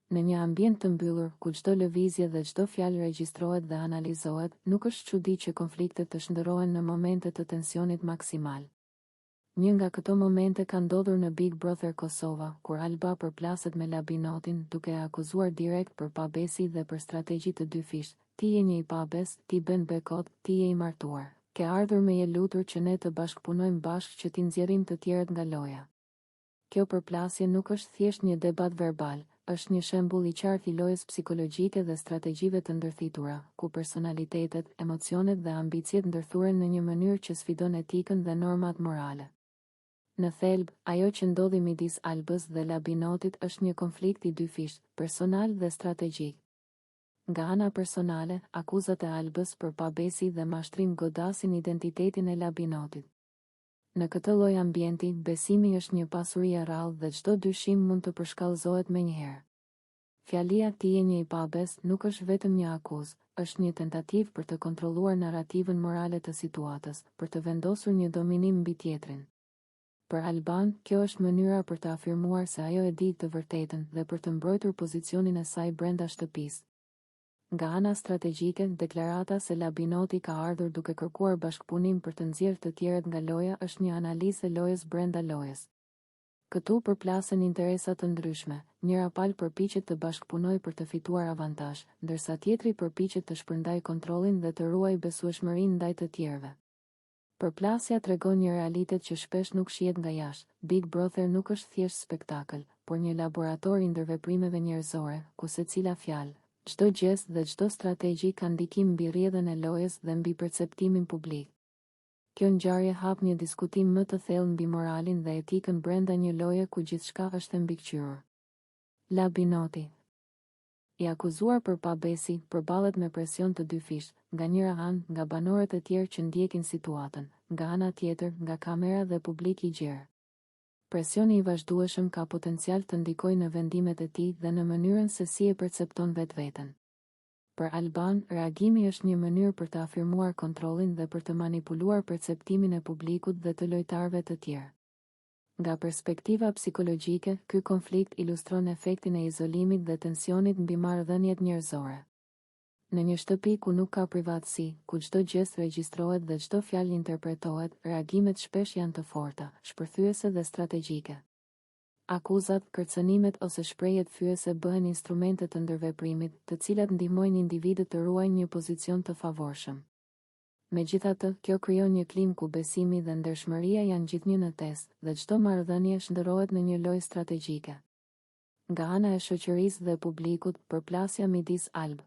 Në një ambient të mbyllur, ku çdo lëvizje dhe çdo fjalë regjistrohet dhe analizohet, nuk është çudi që konfliktet të shndërrohen në momente të tensionit maksimal. Një nga këto momente ka ndodhur në Big Brother Kosova, kur Alba përplaset me Labinotin duke e akuzuar direkt për pabesi dhe për strategji të dyfisht. Ti je një i pabes, ti bën bekot, ti je i martuar. Ke ardhur me je lutur që ne të bashkëpunojmë bashkë që t'i nxjerrim të tjerët nga loja. Kjo përplasje nuk është thjesht një debat verbal, është një shembull i qartë i lojës psikologjike dhe strategjive të ndërthitura, ku personalitetet, emocionet dhe ambicjet ndërthuren në një mënyrë që sfidon etikën dhe normat morale. Në thelb, ajo që ndodhi midis Albës dhe Labinotit është një konflikt i dyfisht, personal dhe strategjik. Nga ana personale, akuzat e Albës për pabesi dhe mashtrim godasin identitetin e Labinotit. Në këtë lloj ambienti, besimi është një pasuri e rrallë dhe çdo dyshim mund të përshkallëzohet menjëherë. Fjalia ti je një i pabes nuk është vetëm një akuzë, është një tentativë për të kontrolluar narrativën morale të situatës, për të vendosur një dominim mbi tjetrin. Për Alban, kjo është mënyra për të afirmuar se ajo e di të vërtetën dhe për të mbrojtur pozicionin e saj brenda shtëpisë. Nga ana strategjike, deklarata se Labinoti ka ardhur duke kërkuar bashkëpunim për të nxjerrë të tjerët nga loja është një analizë e lojës brenda lojës. Këtu përplasen interesa të ndryshme, njëra palë përpiqet të bashkëpunojë për të fituar avantazh, ndërsa tjetri përpiqet të shpërndajë kontrollin dhe të ruajë besueshmërinë ndaj të tjerëve. Përplasja tregon një realitet që shpesh nuk shihet nga jashtë. Big Brother nuk është thjesht spektakël, por një laborator i ndërveprimeve njerëzore, ku secila fjalë, çdo gest dhe çdo strategji ka ndikim mbi rrjedhën e lojës dhe mbi perceptimin publik. Kjo ngjarje hap një diskutim më të thellë mbi moralin dhe etikën brenda një loje ku gjithçka është e mbikëqyrur. Labinoti, i akuzuar për pabesi, përballet me presion të dyfisht, nga njëra anë nga banorët e tjerë që ndjekin situatën, nga ana tjetër nga kamera dhe publik i gjerë. Presioni i vazhdueshëm ka potencial të ndikojë në vendimet e tij dhe në mënyrën se si e percepton vetveten. Për Alban, reagimi është një mënyrë për të afirmuar kontrollin dhe për të manipuluar perceptimin e publikut dhe të lojtarëve të tjerë. Nga perspektiva psikologjike, ky konflikt ilustron efektin e izolimit dhe tensionit mbi marrëdhëniet njerëzore. Në një shtëpi ku nuk ka privatësi, ku çdo gjest regjistrohet dhe çdo fjalë interpretohet, reagimet shpesh janë të forta, shpërthyese dhe strategjike. Akuzat, kërcënimet ose shprehjet fyese bëhen instrumente të ndërveprimit, të cilat ndihmojnë individët të ruajnë një pozicion të favorshëm. Megjithatë, kjo krijon një klim ku besimi dhe ndershmëria janë gjithnjë në test, dhe çdo marrëdhënie shndërrohet në një lojë strategjike. Nga ana e shoqërisë dhe publikut, përplasja midis Alb,